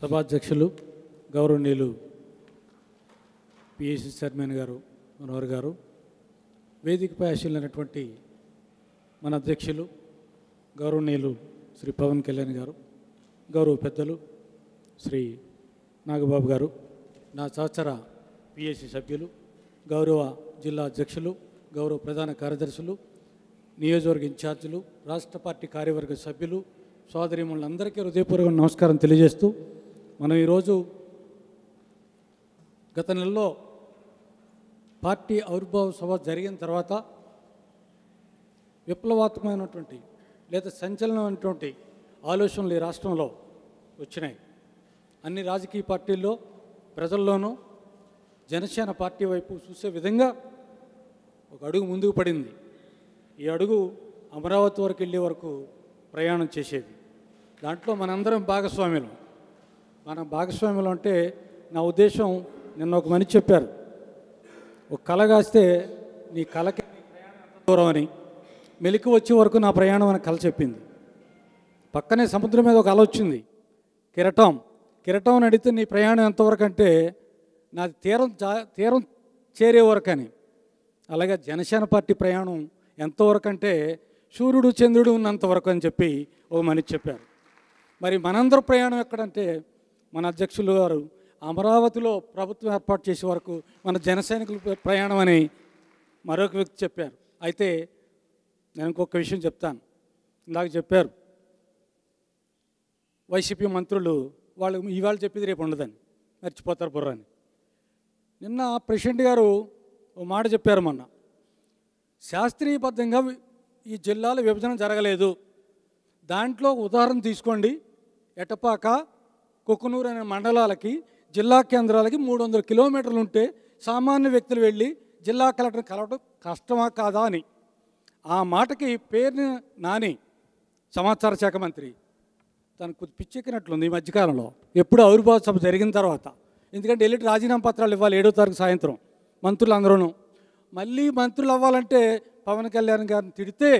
సభాధ్యక్షులు గౌరవనీయులు PSC chairman గారు మనోహర్ గారు, వేదికపై ఆశీలైనటువంటి మన అధ్యక్షులు గౌరవనీయులు శ్రీ పవన్ కళ్యాణ్ గారు, గౌరవ పెద్దలు శ్రీ నాగబాబు గారు, నా సహచర పిఎస్సి సభ్యులు, గౌరవ జిల్లా అధ్యక్షులు, గౌరవ ప్రధాన కార్యదర్శులు, నియోజకవర్గ ఇన్ఛార్జీలు, రాష్ట్ర పార్టీ కార్యవర్గ సభ్యులు, సోదరీమణులందరికీ హృదయపూర్వక నమస్కారం తెలియజేస్తూ, మనం ఈరోజు గత నెలలో పార్టీ ఆవిర్భావ సభ జరిగిన తర్వాత విప్లవాత్మకమైనటువంటి లేదా సంచలనమైనటువంటి ఆలోచనలు ఈ రాష్ట్రంలో వచ్చినాయి. అన్ని రాజకీయ పార్టీల్లో ప్రజల్లోనూ జనసేన పార్టీ వైపు చూసే విధంగా ఒక అడుగు ముందుకు పడింది. ఈ అడుగు అమరావతి వరకు వెళ్ళే వరకు ప్రయాణం చేసేది. దాంట్లో మనందరం భాగస్వామ్యులు. మన భాగస్వామ్యులు అంటే నా ఉద్దేశం, నిన్న ఒక మనిషి చెప్పారు, ఒక కళ కాస్తే నీ కళకి దూరం అని, మెలికి వచ్చే వరకు నా ప్రయాణం అని కళ చెప్పింది. పక్కనే సముద్రం మీద ఒక అల వచ్చింది, కిరటం అని అడిగితే నీ ప్రయాణం ఎంతవరకు అంటే నాది తీరం చేరే వరకు అని. అలాగే జనసేన పార్టీ ప్రయాణం ఎంతవరకు అంటే సూర్యుడు చంద్రుడు ఉన్నంతవరకు అని చెప్పి ఒక మనిషి చెప్పారు. మరి మనందరూ ప్రయాణం ఎక్కడంటే మన అధ్యక్షులు గారు అమరావతిలో ప్రభుత్వం ఏర్పాటు చేసే వరకు మన జనసైనికుల ప్రయాణం అని మరొక వ్యక్తి చెప్పారు. అయితే నేను ఇంకొక విషయం చెప్తాను. ఇందాక చెప్పారు వైసీపీ మంత్రులు వాళ్ళు ఇవాళ చెప్పేది రేపు ఉండదని, మర్చిపోతారు బుర్రని. నిన్న ప్రెసిడెంట్ గారు ఓ మాట చెప్పారు మొన్న, శాస్త్రీయబద్ధంగా ఈ జిల్లాల విభజన జరగలేదు. దాంట్లో ఉదాహరణ తీసుకోండి, ఎటపాక, కుకునూరు అనే మండలాలకి జిల్లా కేంద్రాలకి 300 కిలోమీటర్లు ఉంటే సామాన్య వ్యక్తులు వెళ్ళి జిల్లా కలెక్టర్ని కలవడం కష్టమా కాదా అని. ఆ మాటకి పేరుని నాని సమాచార శాఖ మంత్రి తనకు పిచ్చెక్కినట్లుంది ఈ మధ్యకాలంలో, ఎప్పుడు ఆవిర్భావ సభ జరిగిన తర్వాత. ఎందుకంటే వెళ్ళి రాజీనామా పత్రాలు ఇవ్వాలి 7వ తారీఖు సాయంత్రం మంత్రులు అందరూ. మళ్ళీ మంత్రులు అవ్వాలంటే పవన్ కళ్యాణ్ గారిని తిడితే,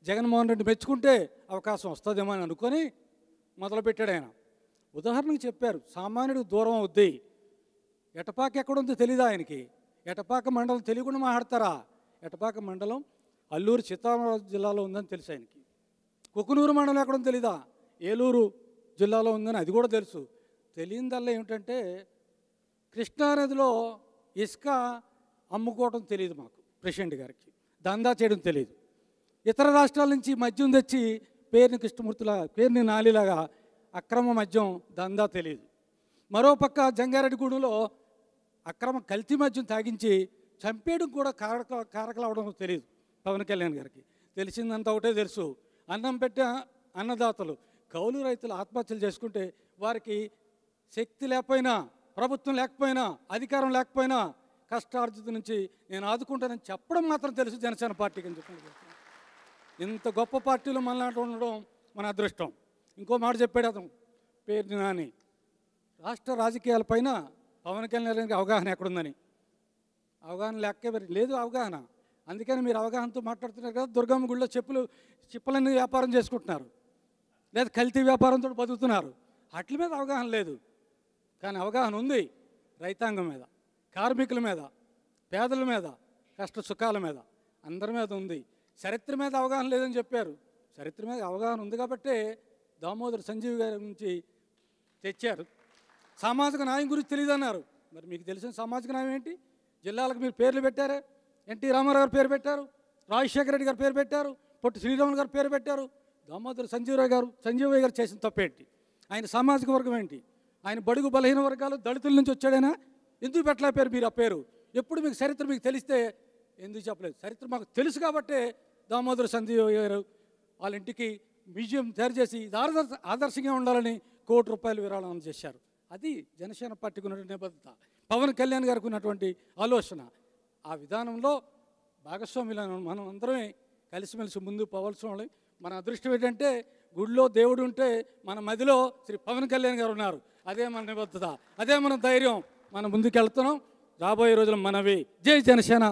జగన్మోహన్ రెడ్డి మెచ్చుకుంటే అవకాశం వస్తుందేమో అని అనుకొని మొదలుపెట్టాడు ఆయన. ఉదాహరణకు చెప్పారు, సామాన్యుడికి దూరం అవుద్ది. ఎటపాక ఎక్కడుందో తెలీదా ఆయనకి? ఎటపాక మండలం తెలియకుండా మాట్లాడతారా? ఎటపాక మండలం అల్లూరు సీతారామరాజు జిల్లాలో ఉందని తెలుసు ఆయనకి. కుకునూరు మండలం ఎక్కడుందో తెలీదా? ఏలూరు జిల్లాలో ఉందని అది కూడా తెలుసు. తెలియనిదల్లా ఏమిటంటే కృష్ణానదిలో ఇసుక అమ్ముకోవడం తెలియదు మాకు ప్రెసిడెంట్ గారికి, దందా చేయడం తెలియదు. ఇతర రాష్ట్రాల నుంచి మద్యం తెచ్చి పేరుని కృష్ణమూర్తిలా, పేరుని నాలిలాగా అక్రమ మద్యం దందా తెలియదు. మరోపక్క జంగారెడ్డిగూడెంలో అక్రమ కల్తీ మద్యం తాగించి చంపేయడం కూడా కారకలవడం తెలియదు పవన్ కళ్యాణ్ గారికి. తెలిసిందంతా ఒకటే తెలుసు, అన్నం పెట్టే అన్నదాతలు, కౌలు రైతులు ఆత్మహత్యలు చేసుకుంటే వారికి శక్తి లేకపోయినా, ప్రభుత్వం లేకపోయినా, అధికారం లేకపోయినా కష్టార్జిత నుంచి నేను ఆదుకుంటానని చెప్పడం మాత్రం తెలుసు జనసేన పార్టీకి అని చెప్పి. ఇంత గొప్ప పార్టీలో మనలాంటి ఉండడం మన అదృష్టం. ఇంకో మాట చెప్పాడు అతను, పేరు నాని, రాష్ట్ర రాజకీయాలపైన పవన్ కళ్యాణ్ అవగాహన ఎక్కడుందని. అవగాహన లేకే లేదు అవగాహన. అందుకని మీరు అవగాహనతో మాట్లాడుతున్నారు కదా. దుర్గమ్మ గుడిలో చిప్పలన్నీ వ్యాపారం చేసుకుంటున్నారు, లేదా కల్తీ వ్యాపారంతో బతుకుతున్నారు. వాటి మీద అవగాహన లేదు, కానీ అవగాహన ఉంది రైతాంగం మీద, కార్మికుల మీద, పేదల మీద, కష్ట సుఖాల మీద, అందరి మీద ఉంది. చరిత్ర మీద అవగాహన లేదని చెప్పారు. చరిత్ర మీద అవగాహన ఉంది కాబట్టే దామోదర్ సంజీవ్ గారి నుంచి తెచ్చారు. సామాజిక న్యాయం గురించి తెలియదన్నారు. మరి మీకు తెలిసిన సామాజిక న్యాయం ఏంటి? జిల్లాలకు మీరు పేర్లు పెట్టారే. ఎన్టీ రామారావు గారు పేరు పెట్టారు, రాజశేఖర రెడ్డి గారు పేరు పెట్టారు, పొట్టి శ్రీరాములు గారు పేరు పెట్టారు. దామోదర్ సంజీవయ్య గారు చేసిన తప్పేంటి? ఆయన సామాజిక వర్గం ఏంటి? ఆయన బడుగు బలహీన వర్గాలు దళితుల నుంచి వచ్చాడైనా ఎందుకు పెట్టలేపారు మీరు ఆ పేరు? ఎప్పుడు మీకు చరిత్ర మీకు తెలిస్తే ఎందుకు చెప్పలేదు? చరిత్ర మాకు తెలుసు కాబట్టే దామోదర్ సంజీవయ్య గారు వాళ్ళ ఇంటికి మ్యూజియం తయారు చేసి ఆదర్శంగా ఉండాలని ₹1 కోటి విరాళం అందజేశారు. అది జనసేన పార్టీకి ఉన్నటువంటి నిబద్ధత, పవన్ కళ్యాణ్ గారికి ఉన్నటువంటి ఆలోచన. ఆ విధానంలో భాగస్వాములను మనం అందరమే కలిసిమెలిసి ముందుకు పోవాల్సిన వాళ్ళం. మన అదృష్టం ఏంటంటే గుడిలో దేవుడు ఉంటే మన మదిలో శ్రీ పవన్ కళ్యాణ్ గారు ఉన్నారు. అదే మన నిబద్ధత, అదే మన ధైర్యం. మనం ముందుకు వెళ్తున్నాం. రాబోయే రోజులు మనవి. జై జనసేన,